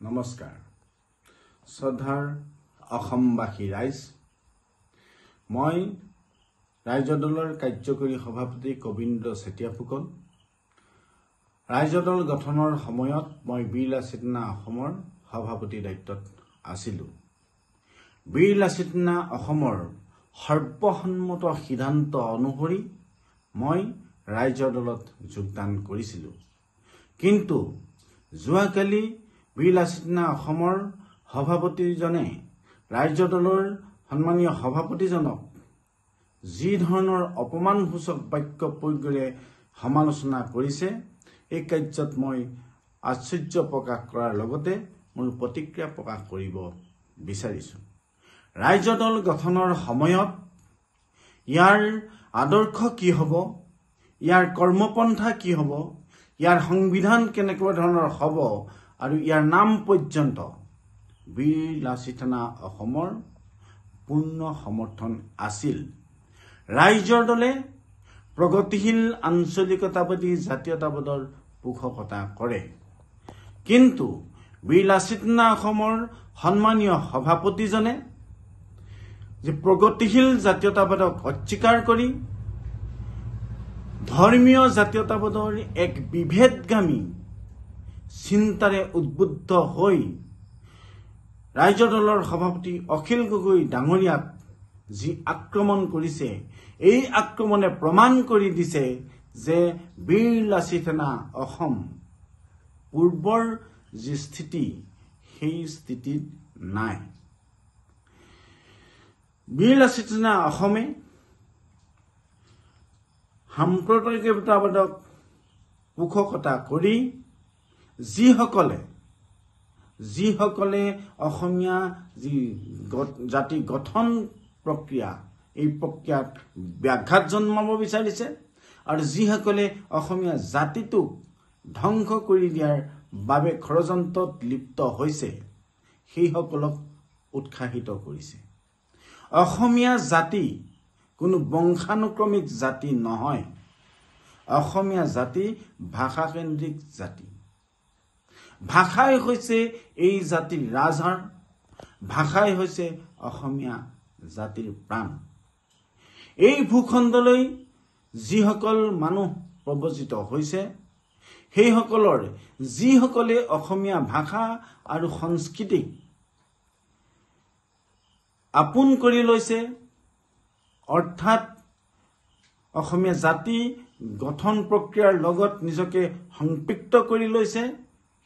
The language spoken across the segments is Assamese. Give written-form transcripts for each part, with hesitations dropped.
নমস্কাৰ শ্ৰদ্ধাৰ অসমবাসী ৰাইজ মই ৰাইজৰ দলৰ কাৰ্যকৰী সভাপতি কবিন্দ্ৰ চেতিয়া ফুকন ৰাইজৰ দল গঠনৰ সময়ত মই বীৰ লাচিত সেনা অসমৰ সভাপতি দায়িত্বত আছিলো বীৰ লাচিত সেনা অসমৰ সৰ্বসন্মত সিদ্ধান্ত অনুসৰি মই ৰাইজৰ দলত যোগদান কৰিছিলো কিন্তু যোৱাকালি বীৰ লাচিত সেনা অসমৰ সভাপতিজনে ৰাজ্য দলৰ সন্মানীয় সভাপতিজনক যি ধৰণৰ অপমানসূচক বাক্য প্ৰয়োগেৰে সমালোচনা কৰিছে এই কাৰ্যত মই আশ্চৰ্য প্ৰকাশ কৰাৰ লগতে মোৰ প্ৰতিক্ৰিয়া প্ৰকাশ কৰিব বিচাৰিছো ৰাজ্য দল গঠনৰ সময়ত ইয়াৰ আদৰ্শ কি হ'ব ইয়াৰ কৰ্মপন্থা কি হ'ব ইয়াৰ সংবিধান কেনেকুৱা ধৰণৰ হ'ব আৰু ইয়াৰ নাম পৰ্যন্ত বীৰ লাচিত সেনা অসমৰ পূৰ্ণ সমৰ্থন আছিল ৰাইজৰ দলে প্ৰগতিশীল আঞ্চলিকতাবাদী জাতীয়তাবাদৰ পোষকতা কৰে কিন্তু বীৰ লাচিত সেনা অসমৰ সন্মানীয় সভাপতিজনে যে প্ৰগতিশীল জাতীয়তাবাদক অস্বীকাৰ কৰি ধৰ্মীয় জাতীয়তাবাদৰ এক বিভেদগামী চিন্তাৰে উদ্বুদ্ধ হৈ ৰাজ্য দলৰ সভাপতি অখিল গগৈ ডাঙৰীয়াক যি আক্ৰমণ কৰিছে এই আক্ৰমণে প্ৰমাণ কৰি দিছে যে বীৰ লাচিত সেনা অসম পূৰ্বৰ যি স্থিতি সেই স্থিতিত নাই বীৰ লাচিত সেনা অসমে সাম্প্ৰদায়িকতাবাদক পোষকতা কৰি যিসকলে অসমীয়া যি জাতি গঠন প্ৰক্ৰিয়া এই প্ৰক্ৰিয়াত ব্যাঘাত জন্মাব বিচাৰিছে আৰু যিসকলে অসমীয়া জাতিটোক ধ্বংস কৰি দিয়াৰ বাবে ষড়যন্ত্ৰত লিপ্ত হৈছে সেইসকলক উৎসাহিত কৰিছে অসমীয়া জাতি কোনো বংশানুক্ৰমিক জাতি নহয় অসমীয়া জাতি ভাষাকেন্দ্ৰিক জাতি ভাষাই হৈছে এই জাতিৰ ৰাজহাড় ভাষাই হৈছে অসমীয়া জাতিৰ প্ৰাণ এই ভূখণ্ডলৈ যিসকল মানুহ প্ৰব্ৰজিত হৈছে সেইসকলৰ যিসকলে অসমীয়া ভাষা আৰু সংস্কৃতিক আপোন কৰি লৈছে অৰ্থাৎ অসমীয়া জাতি গঠন প্ৰক্ৰিয়াৰ লগত নিজকে সংপৃক্ত কৰি লৈছে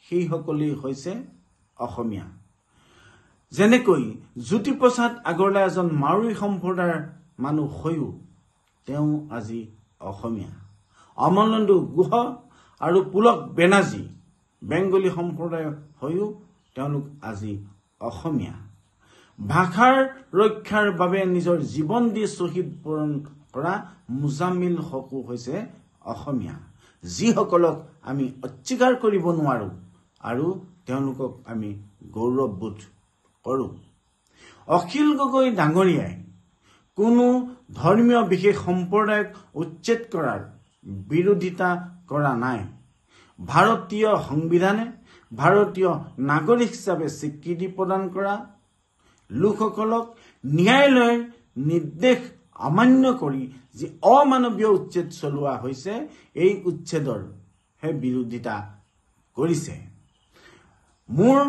সেইসকলেই হৈছে অসমীয়া যেনেকৈ জ্যোতিপ্ৰসাদ আগৰৱালা এজন মাৰুৱাৰী সম্প্ৰদায়ৰ মানুহ হৈও তেওঁ আজি অসমীয়া অমলেন্দু গুহ আৰু পুলক বেনাৰ্জী বেংগলী সম্প্ৰদায়ৰ হৈও তেওঁলোক আজি অসমীয়া ভাষাৰ ৰক্ষাৰ বাবে নিজৰ জীৱন দি শ্বহীদ বৰণ কৰা মুজাম্মিল হকো হৈছে অসমীয়া যিসকলক আমি অস্বীকাৰ কৰিব নোৱাৰো আৰু তেওঁলোকক আমি গৌৰৱবোধ কৰো অখিল গগৈ ডাঙৰীয়াই কোনো ধৰ্মীয় বিশেষ সম্প্ৰদায়ক উচ্ছেদ কৰাৰ বিৰোধিতা কৰা নাই ভাৰতীয় সংবিধানে ভাৰতীয় নাগৰিক হিচাপে স্বীকৃতি প্ৰদান কৰা লোকসকলক ন্যায়ালয়ৰ নিৰ্দেশ অমান্য কৰি যি অমানৱীয় উচ্ছেদ চলোৱা হৈছে এই উচ্ছেদৰ হে বিৰোধিতা কৰিছে মোৰ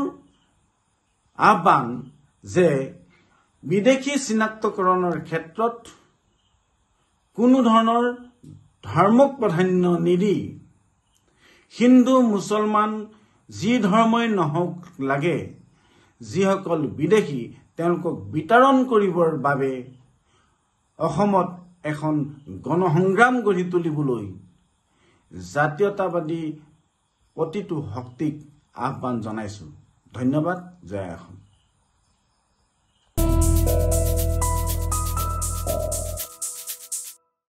আহ্বান যে বিদেশী চিনাক্তকৰণৰ ক্ষেত্ৰত কোনো ধৰণৰ ধৰ্মক প্ৰাধান্য নিদি হিন্দু মুছলমান যি ধৰ্মই নহওক লাগে যিসকল বিদেশী তেওঁলোকক বিতৰণ কৰিবৰ বাবে অসমত এখন গণসংগ্ৰাম গঢ়ি তুলিবলৈ জাতীয়তাবাদী প্ৰতিটো শক্তিক আহ্বান জনাইছো ধন্যবাদ জয় অসম